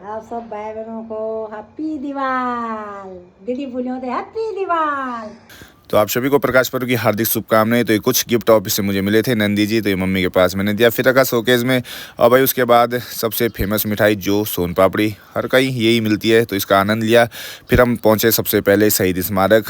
आप सब भाई बहनों को हैप्पी दिवाल। दीदी बोलियो तो हैप्पी दिवाल। तो आप सभी को प्रकाश पर्व की हार्दिक शुभकामनाएं। तो ये कुछ गिफ्ट ऑफिस से मुझे मिले थे नंदी जी, तो ये मम्मी के पास मैंने दिया, फिर रखा शोकेस में। और भाई उसके बाद सबसे फेमस मिठाई जो सोन पापड़ी, हर कहीं यही मिलती है, तो इसका आनंद लिया। फिर हम पहुंचे सबसे पहले शहीद स्मारक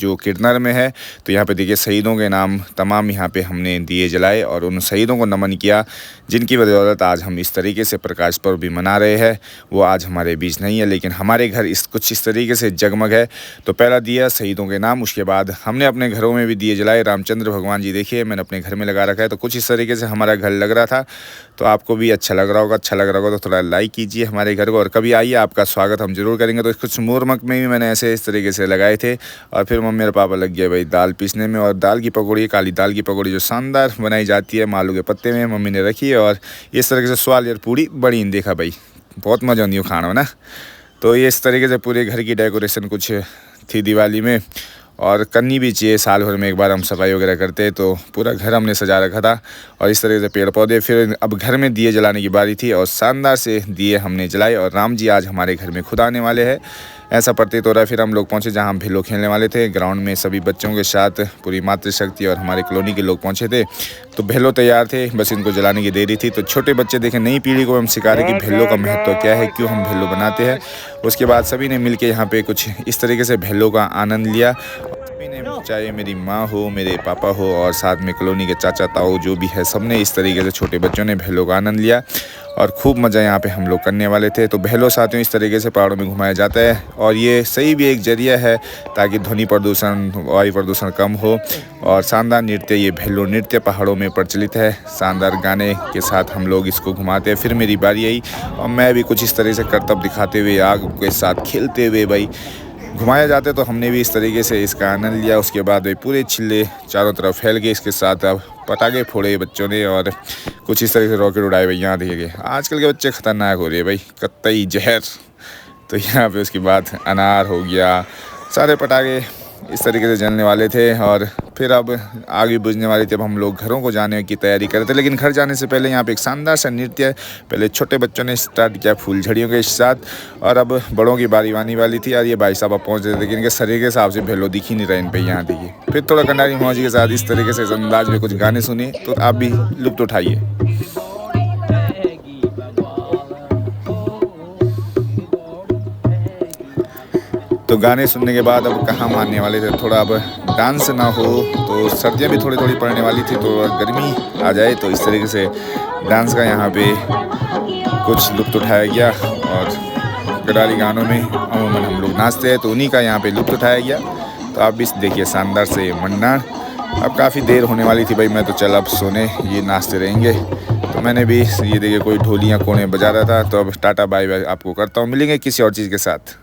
जो किरनर में है। तो यहाँ पे देखिए शहीदों के नाम तमाम यहाँ पे हमने दिए जलाए और उन शहीदों को नमन किया जिनकी बदौलत आज हम इस तरीके से प्रकाश पर्व भी मना रहे हैं। वो आज हमारे बीच नहीं है, लेकिन हमारे घर कुछ इस तरीके से जगमग है। तो पहला दिया शहीदों के नाम, उसके बाद हमने अपने घरों में भी दिए जलाए। रामचंद्र भगवान जी देखिए मैंने अपने घर में लगा रखा है। तो कुछ इस तरीके से हमारा घर लग रहा था। तो आपको भी अच्छा लग रहा होगा, अच्छा लग रहा होगा तो थोड़ा लाइक कीजिए हमारे घर को, और कभी आइए, आपका स्वागत हम जरूर करेंगे। तो कुछ मोरमक में भी मैंने ऐसे इस तरीके से लगाए थे। और फिर मम्मी और पापा लग गए भाई दाल पीसने में, और दाल की पकौड़ी, काली दाल की पकौड़ी जो शानदार बनाई जाती है आलू के पत्ते में, मम्मी ने रखी है। और इस तरीके से स्वाल और पूड़ी बड़ी देखा भाई, बहुत मज़ा आती है खाना में ना। तो ये इस तरीके से पूरे घर की डेकोरेशन कुछ थी दिवाली में, और करनी भी चाहिए, साल भर में एक बार हम सफाई वगैरह करते हैं। तो पूरा घर हमने सजा रखा था और इस तरीके से पेड़ पौधे। फिर अब घर में दिए जलाने की बारी थी और शानदार से दिए हमने जलाए। और राम जी आज हमारे घर में खुद आने वाले हैं, ऐसा प्रतीत हो रहा है। फिर हम लोग पहुंचे जहां हम भेलो खेलने वाले थे, ग्राउंड में सभी बच्चों के साथ पूरी मातृशक्ति और हमारे कॉलोनी के लोग पहुंचे थे। तो भेलो तैयार थे, बस इनको जलाने की देरी थी। तो छोटे बच्चे देखें, नई पीढ़ी को हम सिखा रहे कि भेलो का महत्व क्या है, क्यों हम भेलो बनाते हैं। उसके बाद सभी ने मिलकर यहाँ पे कुछ इस तरीके से भेलो का आनंद लिया। चाहे मेरी माँ हो, मेरे पापा हो, और साथ में कॉलोनी के चाचा ताऊ जो भी है, सबने इस तरीके से छोटे बच्चों ने भेलो का आनंद लिया और खूब मज़ा यहाँ पे हम लोग करने वाले थे। तो भेलो साथियों इस तरीके से पहाड़ों में घुमाया जाता है, और ये सही भी एक जरिया है ताकि ध्वनि प्रदूषण, वायु प्रदूषण कम हो। और शानदार नृत्य, ये भेलो नृत्य पहाड़ों में प्रचलित है। शानदार गाने के साथ हम लोग इसको घुमाते हैं। फिर मेरी बारी आई और मैं भी कुछ इस तरह से करतब दिखाते हुए, आग के साथ खेलते हुए भाई घुमाया जाते, तो हमने भी इस तरीके से इसका आनंद लिया। उसके बाद भाई पूरे चिल्ले चारों तरफ फैल गए, इसके साथ अब पटाखे फोड़े बच्चों ने और कुछ इस तरीके से रॉकेट उड़ाए भाई। यहाँ देखिए आजकल के बच्चे खतरनाक हो रहे हैं भाई, कतई जहर। तो यहाँ पे उसके बाद अनार हो गया, सारे पटाखे इस तरीके से जलने वाले थे। और फिर अब आगे बुझने वाली थी। अब हम लोग घरों को जाने की तैयारी कर रहे थे, लेकिन घर जाने से पहले यहाँ पे एक शानदार सा नृत्य पहले छोटे बच्चों ने स्टार्ट किया फूलझड़ियों के साथ, और अब बड़ों की बारी आने वाली थी। और ये भाई साहब अब पहुँच रहे थे, लेकिन इनके शरीर के हिसाब से भेलो दिख ही नहीं रहे इन पे। यहाँ देखिए फिर थोड़ा कंडारी मौजी के साथ इस तरीके से इस अंदाज में कुछ गाने सुनिए, तो आप भी लुत्फ उठाइए। तो गाने सुनने के बाद अब कहाँ मानने वाले थे, थोड़ा अब डांस ना हो तो सर्दियाँ भी थोड़ी थोड़ी पड़ने वाली थी, तो गर्मी आ जाए, तो इस तरीके से डांस का यहाँ पे कुछ लुत्फ उठाया गया। और गरारी गानों में अमूमन हम लोग नाचते हैं, तो उन्हीं का यहाँ पे लुत्फ उठाया गया। तो आप भी देखिए शानदार से मंडाण। अब काफ़ी देर होने वाली थी भाई, मैं तो चल अब सोने, ये नाचते रहेंगे। तो मैंने भी ये देखिए कोई ढोलियाँ कोने बजा रहा था। तो अब टाटा बाय बाय आपको करता हूँ, मिलेंगे किसी और चीज़ के साथ।